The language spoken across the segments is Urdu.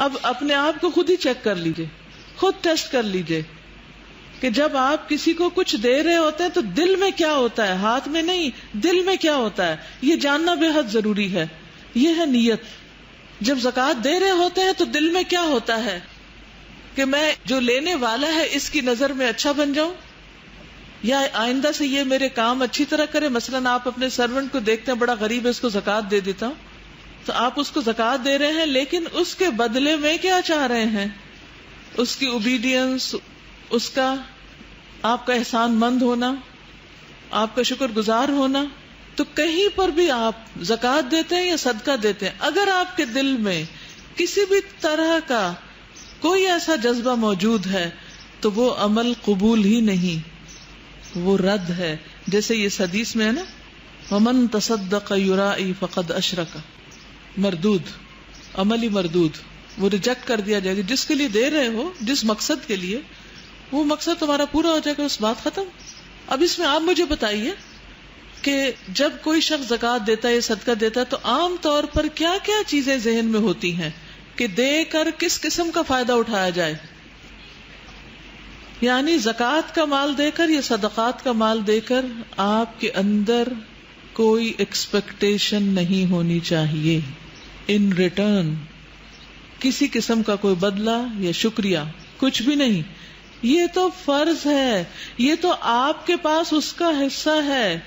اب اپنے آپ کو خود ہی چیک کر لیجئے، خود ٹیسٹ کر لیجئے کہ جب آپ کسی کو کچھ دے رہے ہوتے ہیں تو دل میں کیا ہوتا ہے، ہاتھ میں نہیں، دل میں کیا ہوتا ہے، یہ جاننا بے حد ضروری ہے. یہ ہے نیت. جب زکوٰۃ دے رہے ہوتے ہیں تو دل میں کیا ہوتا ہے کہ میں جو لینے والا ہے اس کی نظر میں اچھا بن جاؤں، یا آئندہ سے یہ میرے کام اچھی طرح کرے. مثلاً آپ اپنے سرونٹ کو دیکھتے ہیں بڑا غریب ہے، اس کو زکوٰۃ دے دیتا ہوں، تو آپ اس کو زکوٰۃ دے رہے ہیں لیکن اس کے بدلے میں کیا چاہ رہے ہیں؟ اس کی اوبیڈینس، اس کا آپ کا احسان مند ہونا، آپ کا شکر گزار ہونا. تو کہیں پر بھی آپ زکوٰۃ دیتے ہیں یا صدقہ دیتے ہیں، اگر آپ کے دل میں کسی بھی طرح کا کوئی ایسا جذبہ موجود ہے تو وہ عمل قبول ہی نہیں، وہ رد ہے. جیسے یہ حدیث میں ہے نا، وَمَن تَصَدَّقَ يُرَائِي فَقَدْ أَشْرَكَ، مردود، عمل ہی مردود، وہ ریجیکٹ کر دیا جائے گا. جس کے لیے دے رہے ہو، جس مقصد کے لیے، وہ مقصد تمہارا پورا ہو جائے گا، اس بات ختم. اب اس میں آپ مجھے بتائیے کہ جب کوئی شخص زکوٰۃ دیتا ہے یا صدقہ دیتا ہے تو عام طور پر کیا کیا چیزیں ذہن میں ہوتی ہیں کہ دے کر کس قسم کا فائدہ اٹھایا جائے. یعنی زکوٰۃ کا مال دے کر یا صدقات کا مال دے کر آپ کے اندر کوئی ایکسپیکٹیشن نہیں ہونی چاہیے ان ریٹرن، کسی قسم کا کوئی بدلہ یا شکریہ، کچھ بھی نہیں. یہ تو فرض ہے، یہ تو آپ کے پاس اس کا حصہ ہے،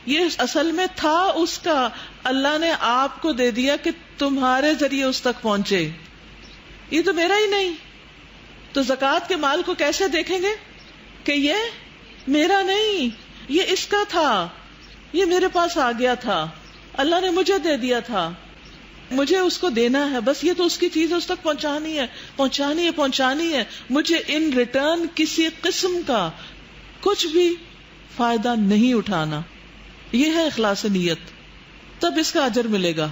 یہ اصل میں تھا اس کا، اللہ نے آپ کو دے دیا کہ تمہارے ذریعے اس تک پہنچے. یہ تو میرا ہی نہیں. تو زکوٰۃ کے مال کو کیسے دیکھیں گے کہ یہ میرا نہیں، یہ اس کا تھا، یہ میرے پاس آ گیا تھا، اللہ نے مجھے دے دیا تھا، مجھے اس کو دینا ہے، بس یہ تو اس کی چیز اس تک پہنچانی ہے. مجھے ان ریٹرن کسی قسم کا کچھ بھی فائدہ نہیں اٹھانا. یہ ہے اخلاص نیت، تب اس کا اجر ملے گا.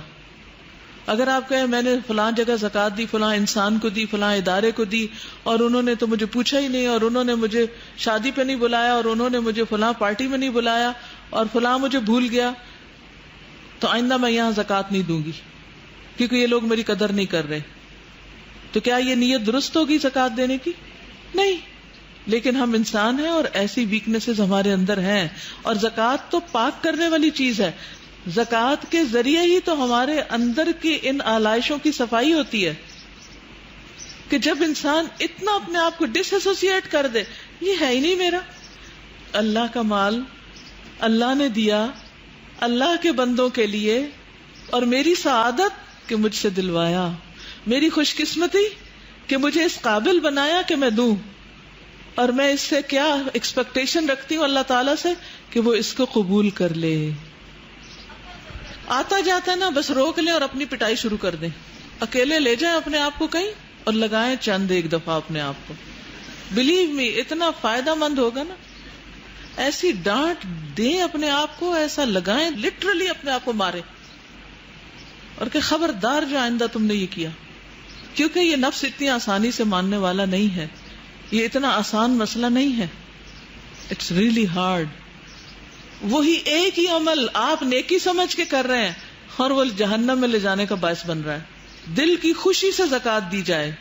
اگر آپ کہیں میں نے فلاں جگہ زکوٰۃ دی، فلاں انسان کو دی، فلاں ادارے کو دی، اور انہوں نے تو مجھے پوچھا ہی نہیں، اور انہوں نے مجھے شادی پہ نہیں بلایا، اور انہوں نے مجھے فلاں پارٹی میں نہیں بلایا، اور فلاں مجھے بھول گیا، تو آئندہ میں یہاں زکوٰۃ نہیں دوں گی کیونکہ یہ لوگ میری قدر نہیں کر رہے. تو کیا یہ نیت درست ہوگی زکوٰۃ دینے کی؟ نہیں. لیکن ہم انسان ہیں اور ایسی ویکنیسز ہمارے اندر ہیں، اور زکوٰۃ تو پاک کرنے والی چیز ہے. زکوٰۃ کے ذریعے ہی تو ہمارے اندر کی ان آلائشوں کی صفائی ہوتی ہے کہ جب انسان اتنا اپنے آپ کو ڈس ایسوسیٹ کر دے، یہ ہے ہی نہیں میرا، اللہ کا مال اللہ نے دیا اللہ کے بندوں کے لیے، اور میری سعادت کہ مجھ سے دلوایا، میری خوش قسمتی کہ مجھے اس قابل بنایا کہ میں دوں، اور میں اس سے کیا ایکسپیکٹیشن رکھتی ہوں اللہ تعالیٰ سے کہ وہ اس کو قبول کر لے. آتا جاتا ہے نا، بس روک لیں اور اپنی پٹائی شروع کر دیں. اکیلے لے جائیں اپنے آپ کو کہیں اور لگائیں چند ایک دفعہ اپنے آپ کو. بلیو می، اتنا فائدہ مند ہوگا نا. ایسی ڈانٹ دیں اپنے آپ کو، ایسا لگائیں، لٹرلی اپنے آپ کو مارے، اور کہ خبردار جو آئندہ تم نے یہ کیا. کیونکہ یہ نفس اتنی آسانی سے ماننے والا نہیں ہے، یہ اتنا آسان مسئلہ نہیں ہے. It's really hard. وہی ایک ہی عمل آپ نیکی سمجھ کے کر رہے ہیں اور وہ جہنم میں لے جانے کا باعث بن رہا ہے. دل کی خوشی سے زکوٰۃ دی جائے.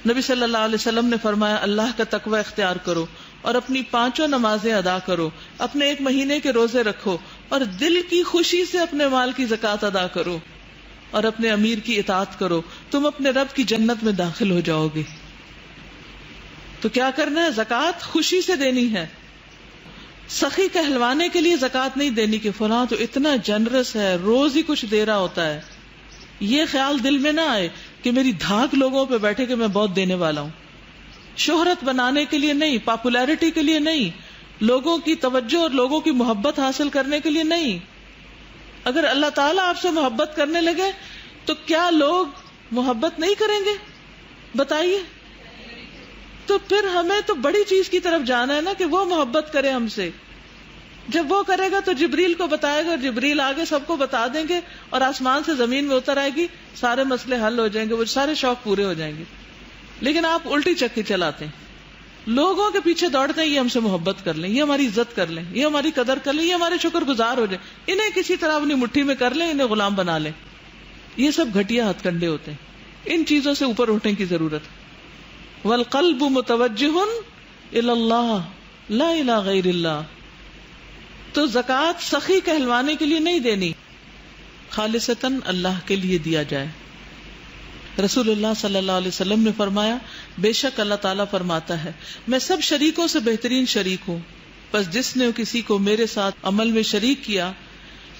نبی صلی اللہ علیہ وسلم نے فرمایا اللہ کا تقوی اختیار کرو اور اپنی 5 نمازیں ادا کرو، اپنے 1 مہینے کے روزے رکھو، اور دل کی خوشی سے اپنے مال کی زکوٰۃ ادا کرو اور اپنے امیر کی اطاعت کرو، تم اپنے رب کی جنت میں داخل ہو جاؤ گے. تو کیا کرنا ہے؟ زکوٰۃ خوشی سے دینی ہے. سخی کہلوانے کے لیے زکوٰۃ نہیں دینی کہ فلاں تو اتنا جنرس ہے، روز ہی کچھ دے رہا ہوتا ہے. یہ خیال دل میں نہ آئے کہ میری دھاک لوگوں پہ بیٹھے کہ میں بہت دینے والا ہوں. شہرت بنانے کے لیے نہیں، پاپولیرٹی کے لیے نہیں، لوگوں کی توجہ اور لوگوں کی محبت حاصل کرنے کے لیے نہیں. اگر اللہ تعالیٰ آپ سے محبت کرنے لگے تو کیا لوگ محبت نہیں کریں گے؟ بتائیے. تو پھر ہمیں تو بڑی چیز کی طرف جانا ہے نا کہ وہ محبت کرے ہم سے. جب وہ کرے گا تو جبریل کو بتائے گا، اور جبریل آگے سب کو بتا دیں گے، اور آسمان سے زمین میں اتر آئے گی، سارے مسئلے حل ہو جائیں گے، وہ سارے شوق پورے ہو جائیں گے. لیکن آپ الٹی چکی چلاتے ہیں، لوگوں کے پیچھے دوڑتے ہیں، یہ ہم سے محبت کر لیں، یہ ہماری عزت کر لیں، یہ ہماری قدر کر لیں، یہ ہمارے شکر گزار ہو جائیں، انہیں کسی طرح اپنی مٹھی میں کر لیں، انہیں غلام بنا لیں. یہ سب گھٹیا ہتھ کنڈے ہوتے ہیں. ان چیزوں سے اوپر اٹھنے کی ضرورت ہے۔ والقلب متوجہ الی اللہ لا الی غیر اللہ، تو زکوٰۃ سخی کہلوانے کے لیے نہیں دینی، خالصتاً اللہ کے لیے دیا جائے۔ رسول اللہ صلی اللہ علیہ وسلم نے فرمایا، بے شک اللہ تعالیٰ فرماتا ہے میں سب شریکوں سے بہترین شریک ہوں، پس جس نے کسی کو میرے ساتھ عمل میں شریک کیا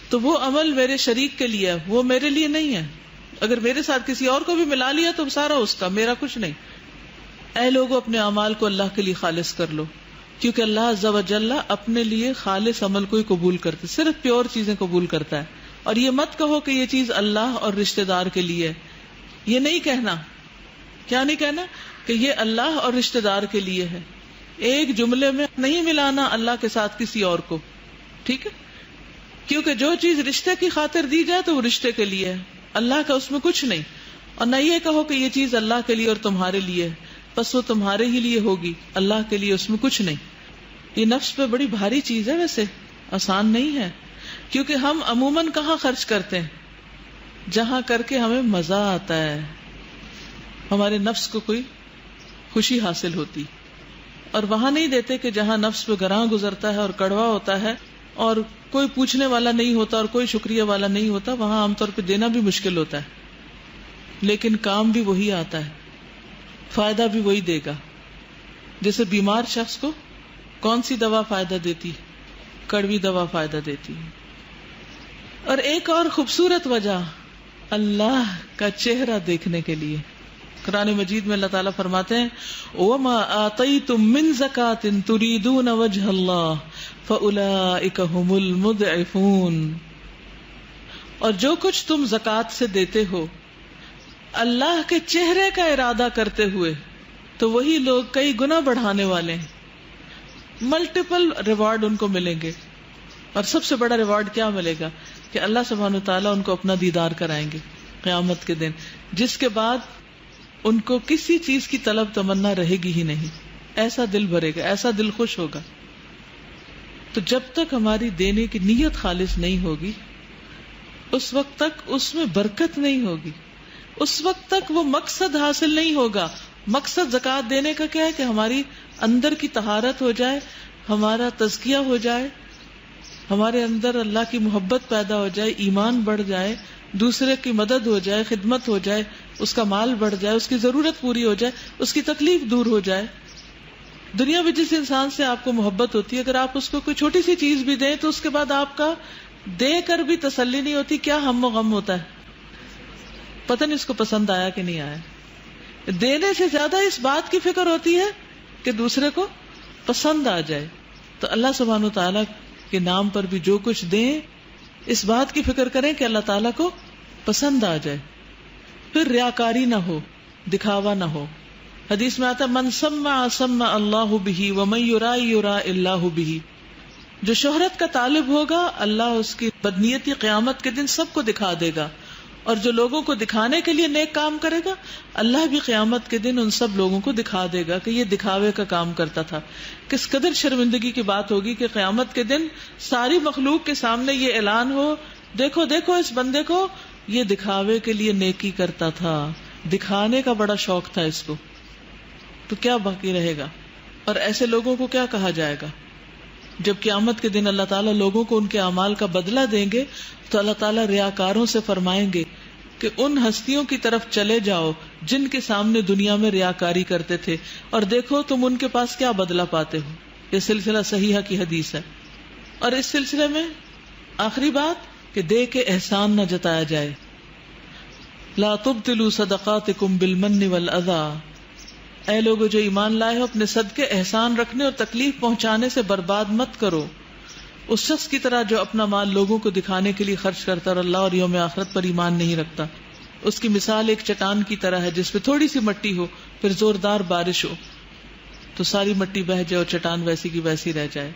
تو وہ عمل میرے شریک کے لیے ہے، وہ میرے لیے نہیں ہے۔ اگر میرے ساتھ کسی اور کو بھی ملا لیا تو سارا اس کا، میرا کچھ نہیں۔ اے لوگوں اپنے اعمال کو اللہ کے لیے خالص کر لو، کیونکہ اللہ عز و جل اپنے لیے خالص عمل کو ہی قبول کرتا ہے، صرف پیور چیزیں قبول کرتا ہے۔ اور یہ مت کہو کہ یہ چیز اللہ اور رشتہ دار کے لیے ہے، یہ نہیں کہنا۔ کیا نہیں کہنا؟ کہ یہ اللہ اور رشتہ دار کے لیے ہے۔ ایک جملے میں نہیں ملانا اللہ کے ساتھ کسی اور کو، ٹھیک ہے؟ کیونکہ جو چیز رشتے کی خاطر دی جائے تو وہ رشتے کے لیے ہے، اللہ کا اس میں کچھ نہیں۔ اور نہ یہ کہو کہ یہ چیز اللہ کے لیے اور تمہارے لیے ہے، بس وہ تمہارے ہی لیے ہوگی، اللہ کے لیے اس میں کچھ نہیں۔ یہ نفس پہ بڑی بھاری چیز ہے، ویسے آسان نہیں ہے، کیونکہ ہم عموماً کہاں خرچ کرتے ہیں؟ جہاں کر کے ہمیں مزہ آتا ہے، ہمارے نفس کو کوئی خوشی حاصل ہوتی، اور وہاں نہیں دیتے کہ جہاں نفس پہ گراں گزرتا ہے اور کڑوا ہوتا ہے اور کوئی پوچھنے والا نہیں ہوتا اور کوئی شکریہ والا نہیں ہوتا، وہاں عام طور پہ دینا بھی مشکل ہوتا ہے، لیکن کام بھی وہی آتا ہے، فائدہ بھی وہی دے گا۔ جیسے بیمار شخص کو کون سی دوا فائدہ دیتی؟ کڑوی دوا فائدہ دیتی ہے۔ اور ایک اور خوبصورت وجہ، اللہ کا چہرہ دیکھنے کے لیے۔ قرآن مجید میں اللہ تعالیٰ فرماتے ہیں وَمَا آتَيْتُم مِّن زَكَاةٍ تُرِيدُونَ وَجْهَ اللَّهِ فَأُولَٰئِكَ هُمُ الْمُضْعِفُونَ، اور جو کچھ تم زکوٰۃ سے دیتے ہو اللہ کے چہرے کا ارادہ کرتے ہوئے تو وہی لوگ کئی گنا بڑھانے والے ہیں، ملٹیپل ریوارڈ ان کو ملیں گے۔ اور سب سے بڑا ریوارڈ کیا ملے گا؟ کہ اللہ سبحانہ وتعالیٰ ان کو اپنا دیدار کرائیں گے قیامت کے دن، جس کے بعد ان کو کسی چیز کی طلب تمنا رہے گی ہی نہیں، ایسا دل بھرے گا، ایسا دل خوش ہوگا۔ تو جب تک ہماری دینے کی نیت خالص نہیں ہوگی، اس وقت تک اس میں برکت نہیں ہوگی، اس وقت تک وہ مقصد حاصل نہیں ہوگا۔ مقصد زکوٰۃ دینے کا کیا ہے؟ کہ ہماری اندر کی طہارت ہو جائے، ہمارا تزکیہ ہو جائے، ہمارے اندر اللہ کی محبت پیدا ہو جائے، ایمان بڑھ جائے، دوسرے کی مدد ہو جائے، خدمت ہو جائے، اس کا مال بڑھ جائے، اس کی ضرورت پوری ہو جائے، اس کی تکلیف دور ہو جائے۔ دنیا میں جس انسان سے آپ کو محبت ہوتی ہے، اگر آپ اس کو کوئی چھوٹی سی چیز بھی دیں تو اس کے بعد آپ کا دے کر بھی تسلی نہیں ہوتی، کیا ہم و غم ہوتا ہے، پتہ نہیں اس کو پسند آیا کہ نہیں آیا۔ دینے سے زیادہ اس بات کی فکر ہوتی ہے کہ دوسرے کو پسند آ جائے۔ تو اللہ سبحانہ و تعالیٰ کے نام پر بھی جو کچھ دیں، اس بات کی فکر کریں کہ اللہ تعالیٰ کو پسند آ جائے، پھر ریاکاری نہ ہو، دکھاوا نہ ہو۔ حدیث میں آتا ہے من سمع سمع اللہ بہ ومن یرائی یرائی اللہ بہ، جو شہرت کا طالب ہوگا اللہ اس کی بدنیتی قیامت کے دن سب کو دکھا دے گا، اور جو لوگوں کو دکھانے کے لیے نیک کام کرے گا اللہ بھی قیامت کے دن ان سب لوگوں کو دکھا دے گا کہ یہ دکھاوے کا کام کرتا تھا۔ کس قدر شرمندگی کی بات ہوگی کہ قیامت کے دن ساری مخلوق کے سامنے یہ اعلان ہو، دیکھو دیکھو اس بندے کو، یہ دکھاوے کے لیے نیکی کرتا تھا، دکھانے کا بڑا شوق تھا اس کو۔ تو کیا باقی رہے گا؟ اور ایسے لوگوں کو کیا کہا جائے گا؟ جب قیامت کے دن اللہ تعالیٰ لوگوں کو ان کے اعمال کا بدلہ دیں گے تو اللہ تعالیٰ ریاکاروں سے فرمائیں گے کہ ان ہستیوں کی طرف چلے جاؤ جن کے سامنے دنیا میں ریاکاری کرتے تھے، اور دیکھو تم ان کے پاس کیا بدلہ پاتے ہو۔ یہ سلسلہ صحیحہ کی حدیث ہے۔ اور اس سلسلے میں آخری بات کہ دے کے احسان نہ جتایا جائے۔ لا تبطلوا صدقاتکم بالمن والاذی، اے لوگو جو ایمان لائے ہو اپنے صدقے احسان رکھنے اور تکلیف پہنچانے سے برباد مت کرو، اس شخص کی طرح جو اپنا مال لوگوں کو دکھانے کے لیے خرچ کرتا اور اللہ اور یوم آخرت پر ایمان نہیں رکھتا۔ اس کی مثال ایک چٹان کی طرح ہے جس پہ تھوڑی سی مٹی ہو، پھر زوردار بارش ہو تو ساری مٹی بہہ جائے اور چٹان ویسی کی ویسی رہ جائے،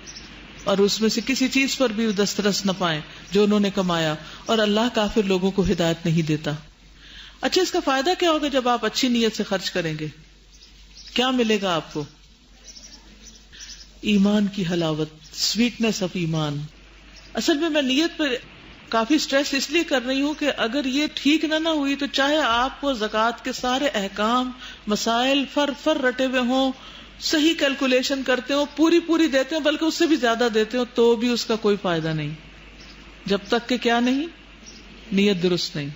اور اس میں سے کسی چیز پر بھی دسترس نہ پائیں جو انہوں نے کمایا، اور اللہ کافر لوگوں کو ہدایت نہیں دیتا۔ اچھا، اس کا فائدہ کیا ہوگا جب آپ اچھی نیت سے خرچ کریں گے؟ کیا ملے گا آپ کو؟ ایمان کی حلاوت، سویٹنس آف ایمان۔ اصل میں نیت پر کافی سٹریس اس لیے کر رہی ہوں کہ اگر یہ ٹھیک نہ ہوئی تو چاہے آپ کو زکوٰۃ کے سارے احکام مسائل فر رٹے ہوئے ہوں، صحیح کیلکولیشن کرتے ہوں، پوری دیتے ہوں، بلکہ اس سے بھی زیادہ دیتے ہوں، تو بھی اس کا کوئی فائدہ نہیں، جب تک کہ کیا نہیں، نیت درست نہیں.